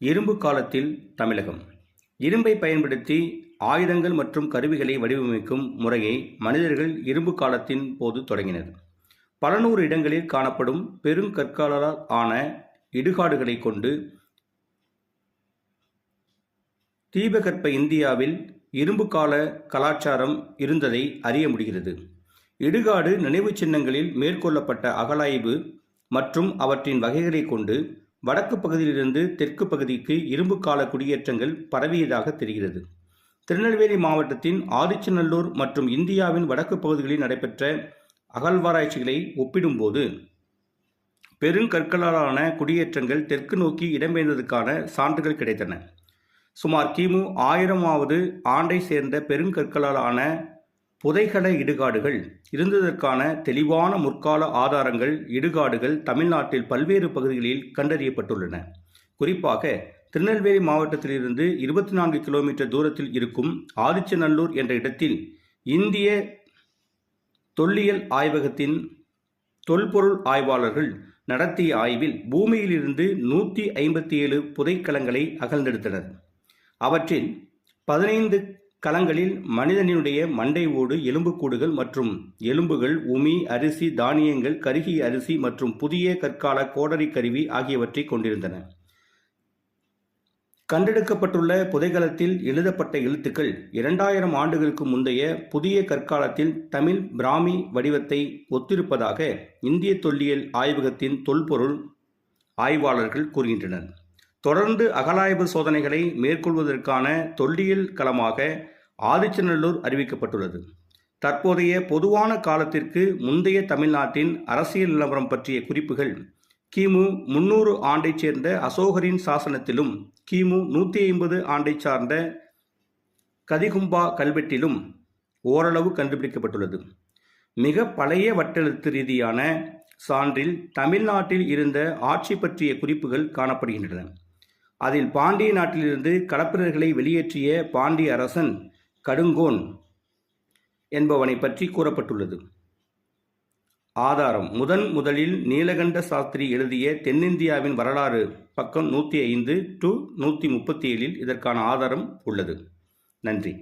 இரும்பு காலத்தில் தமிழகம். இரும்பை பயன்படுத்தி ஆயுதங்கள் மற்றும் கருவிகளை வடிவமைக்கும் முறையை மனிதர்கள் இரும்பு காலத்தின் போது தொடங்கினர். பல நூறு இடங்களில் காணப்படும் பெருங்கற்களால் ஆன இடுகாடுகளை கொண்டு தீபகற்ப இந்தியாவில் இரும்பு கால கலாச்சாரம் இருந்ததை அறிய முடிகிறது. இடுகாடு நினைவு சின்னங்களில் மேற்கொள்ளப்பட்ட அகழாய்வு மற்றும் அவற்றின் வகைகளை கொண்டு வடக்கு பகுதியிலிருந்து தெற்கு பகுதிக்கு இரும்பு கால குடியேற்றங்கள் பரவியதாக தெரிகிறது. திருநெல்வேலி மாவட்டத்தின் ஆதிச்சநல்லூர் மற்றும் இந்தியாவின் வடக்கு பகுதிகளில் நடைபெற்ற அகழ்வாராய்ச்சிகளை ஒப்பிடும்போது பெருங்கற்களாலான குடியேற்றங்கள் தெற்கு நோக்கி இடம்பெயர்ந்ததற்கான சான்றுகள் கிடைத்தன. சுமார் கிமு 1000வது ஆண்டை சேர்ந்த பெருங்கற்களாலான புதைகல இடுகாடுகள் இருந்ததற்கான தெளிவான முற்கால ஆதாரங்கள் இடுகாடுகள் தமிழ்நாட்டில் பல்வேறு பகுதிகளில் கண்டறியப்பட்டுள்ளன. குறிப்பாக திருநெல்வேலி மாவட்டத்திலிருந்து 24 கிலோமீட்டர் தூரத்தில் இருக்கும் ஆதிச்சநல்லூர் என்ற இடத்தில் இந்திய தொல்லியல் ஆய்வகத்தின் தொல்பொருள் ஆய்வாளர்கள் நடத்திய ஆய்வில் பூமியிலிருந்து 157 புதைக்கலங்களை அகழ்ந்தெடுத்தனர். அவற்றில் 15 களங்களில் மனிதனுடைய மண்டை ஓடு, எலும்புக்கூடுகள் மற்றும் எலும்புகள், உமி, அரிசி, தானியங்கள், கருகிய அரிசி மற்றும் புதிய கற்கால கோடரி கருவி ஆகியவற்றை கொண்டிருந்தன. கண்டெடுக்கப்பட்டுள்ள புதைகலத்தில் எழுதப்பட்ட எழுத்துக்கள் 2000 ஆண்டுகளுக்கு முந்தைய புதிய கற்காலத்தில் தமிழ் பிராமி வடிவத்தை ஒத்திருப்பதாக இந்திய தொல்லியல் ஆய்வகத்தின் தொல்பொருள் ஆய்வாளர்கள் கூறுகின்றனர். தொடர்ந்து அகழாய்வு சோதனைகளை மேற்கொள்வதற்கான தொல்லியல் களமாக ஆதிச்சநல்லூர் அறிவிக்கப்பட்டுள்ளது. தற்போதைய பொதுவான காலத்திற்கு முந்தைய தமிழ்நாட்டின் அரசியல் நிலவரம் பற்றிய குறிப்புகள் கிமு 300 ஆண்டைச் சேர்ந்த அசோகரின் சாசனத்திலும் கிமு 150 ஆண்டை சார்ந்த கதிகும்பா கல்வெட்டிலும் ஓரளவு கண்டுபிடிக்கப்பட்டுள்ளது. மிக பழைய வட்டெழுத்து ரீதியான சான்றில் தமிழ்நாட்டில் இருந்த ஆட்சி பற்றிய குறிப்புகள் காணப்படுகின்றன. அதில் பாண்டிய நாட்டிலிருந்து களப்பிரர்களை வெளியேற்றிய பாண்டிய அரசன் கடுங்கோன் என்பவனை பற்றி கூறப்பட்டுள்ளது. ஆதாரம்: முதலில் நீலகண்ட சாஸ்திரி எழுதிய தென்னிந்தியாவின் வரலாறு, பக்கம் 105 to 137 இதற்கான ஆதாரம் உள்ளது. நன்றி.